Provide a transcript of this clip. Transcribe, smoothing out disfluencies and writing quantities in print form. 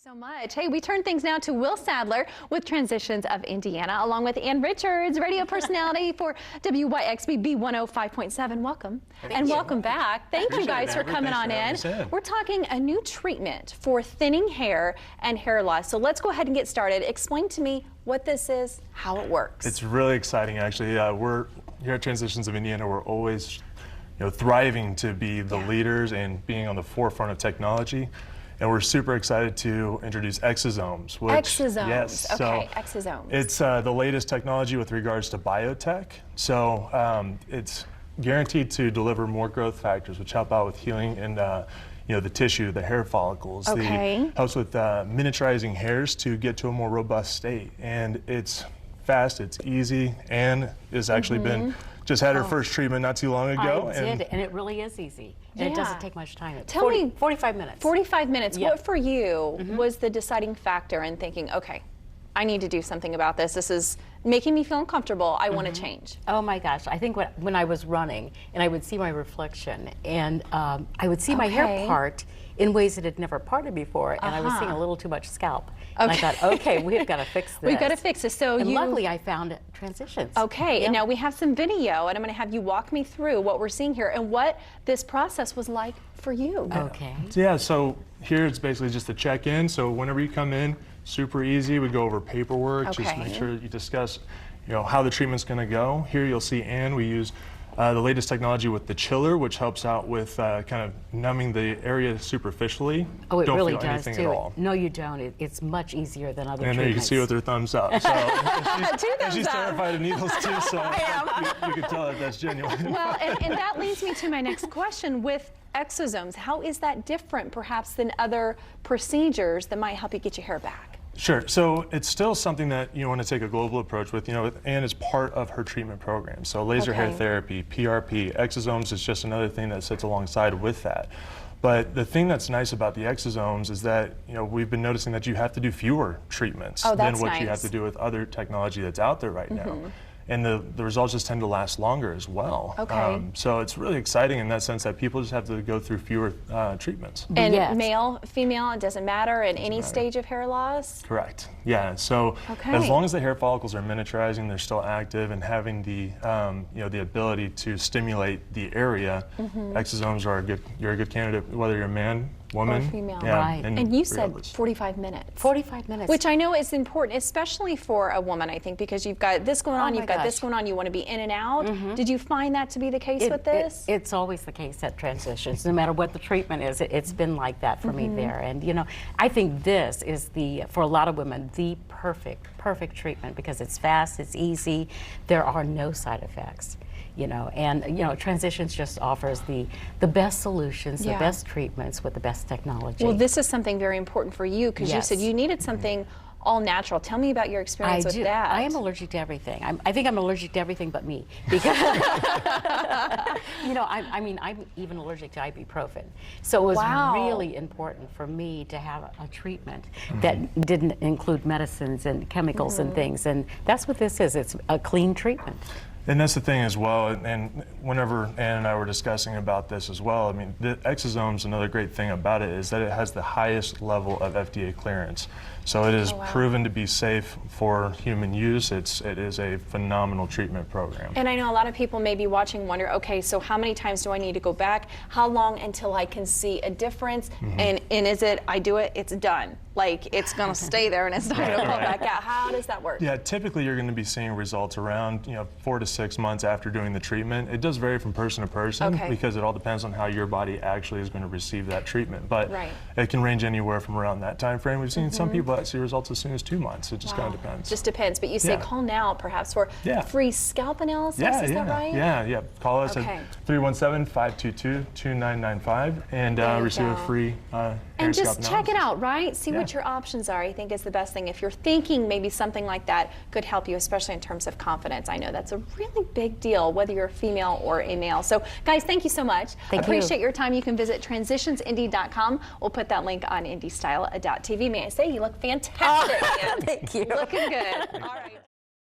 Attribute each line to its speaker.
Speaker 1: So much. Hey, we turn things now to Will Sadler with Transitions of Indiana, along with Ann Richards, radio personality for WYXB 105.7. Welcome. And welcome back. Thank you guys for coming on in. We're talking a new treatment for thinning hair and hair loss. So let's go ahead and get started. Explain to me what this is, how it works.
Speaker 2: It's really exciting, actually. We're here at Transitions of Indiana. We're always, thriving to be the leaders and being on the forefront of technology. And we're super excited to introduce exosomes.
Speaker 1: Exosomes,
Speaker 2: yes,
Speaker 1: okay,
Speaker 2: so
Speaker 1: exosomes.
Speaker 2: It's the latest technology with regards to biotech. So it's guaranteed to deliver more growth factors, which help out with healing and the tissue, the hair follicles.
Speaker 1: Okay.
Speaker 2: Helps with miniaturizing hairs to get to a more robust state. And it's fast, it's easy, and it's actually just had her first treatment not too long ago.
Speaker 3: I did, and it really is easy. And it doesn't take much time.
Speaker 1: Tell me,
Speaker 3: 45 minutes.
Speaker 1: 45 minutes. Yeah. What for you was the deciding factor in thinking, okay, I need to do something about this. This is making me feel uncomfortable. I want to change.
Speaker 3: Oh my gosh. I think when I was running and I would see my reflection and I would see my hair part in ways that had never parted before, and I was seeing a little too much scalp. And I thought, okay, we've got to fix this.
Speaker 1: We've got to fix this. So
Speaker 3: luckily I found Transitions.
Speaker 1: Okay, and now we have some video, and I'm going to have you walk me through what we're seeing here and what this process was like for you.
Speaker 3: Okay.
Speaker 2: Yeah, so here it's basically just a check-in. So whenever you come in, super easy. We go over paperwork, just make sure that you discuss how the treatment's going to go. Here you'll see Ann, we use the latest technology with the chiller, which helps out with kind of numbing the area superficially.
Speaker 3: Oh, it
Speaker 2: don't
Speaker 3: really
Speaker 2: feel
Speaker 3: does
Speaker 2: anything
Speaker 3: too.
Speaker 2: at all.
Speaker 3: No, you don't. It's much easier than other treatments.
Speaker 2: And there you can see with her thumbs up. So
Speaker 1: and
Speaker 2: she's terrified of needles too, so you can tell that that's genuine.
Speaker 1: Well, and that leads me to my next question with exosomes. How is that different perhaps than other procedures that might help you get your hair back?
Speaker 2: Sure. So it's still something that you want to take a global approach with, and is part of her treatment program. So laser hair therapy, PRP, exosomes is just another thing that sits alongside with that. But the thing that's nice about the exosomes is that, we've been noticing that you have to do fewer treatments than what you have to do with other technology that's out there right now. And the results just tend to last longer as well.
Speaker 1: Okay.
Speaker 2: So it's really exciting in that sense that people just have to go through fewer treatments.
Speaker 1: And male, female, it doesn't matter in any stage of hair loss?
Speaker 2: Correct. Yeah. So as long as the hair follicles are miniaturizing, they're still active and having the the ability to stimulate the area, exosomes are you're a good candidate whether you're a man, woman,
Speaker 1: or female.
Speaker 3: Right.
Speaker 1: And you said 45 minutes.
Speaker 3: 45 minutes.
Speaker 1: Which I know is important, especially for a woman, I think, because you've got this going on, you've got this going on, you want to be in and out. Did you find that to be the case with this?
Speaker 3: It's always the case at Transitions. No matter what the treatment is, it's been like that for me there. And I think this is for a lot of women, the perfect treatment because it's fast, it's easy, there are no side effects. Transitions just offers the best solutions, the best treatments with the best technology.
Speaker 1: Well, this is something very important for you because you said you needed something all natural. Tell me about your experience with that.
Speaker 3: I am allergic to everything. I think I'm allergic to everything but me because I'm even allergic to ibuprofen. So it was really important for me to have a treatment that didn't include medicines and chemicals and things. And that's what this is. It's a clean treatment.
Speaker 2: And that's the thing as well, and whenever Ann and I were discussing about this as well, the exosomes, another great thing about it is that it has the highest level of FDA clearance. So it is proven to be safe for human use. It is a phenomenal treatment program.
Speaker 1: And I know a lot of people may be watching wonder, okay, so how many times do I need to go back? How long until I can see a difference? And is it, I do it, it's done? Like it's going to stay there and it's not going to pull back out. How does that work?
Speaker 2: Yeah, typically you're going to be seeing results around 4 to 6 months after doing the treatment. It does vary from person to person because it all depends on how your body actually is going to receive that treatment. But it can range anywhere from around that time frame. We've seen some people that see results as soon as 2 months. It just kind of depends.
Speaker 1: Just depends. But you say call now perhaps for free scalp analysis, is that right?
Speaker 2: Yeah. Call us at 317-522-2995 and receive a free hair
Speaker 1: and
Speaker 2: scalp
Speaker 1: just check it out, right? See what your options are. I think is the best thing. If you're thinking maybe something like that could help you, especially in terms of confidence. I know that's a really big deal, whether you're a female or a male. So guys, thank you so much. Appreciate your time. You can visit transitionsindy.com. We'll put that link on indystyle.tv. May I say, you look fantastic.
Speaker 3: Thank you.
Speaker 1: Looking good. All right.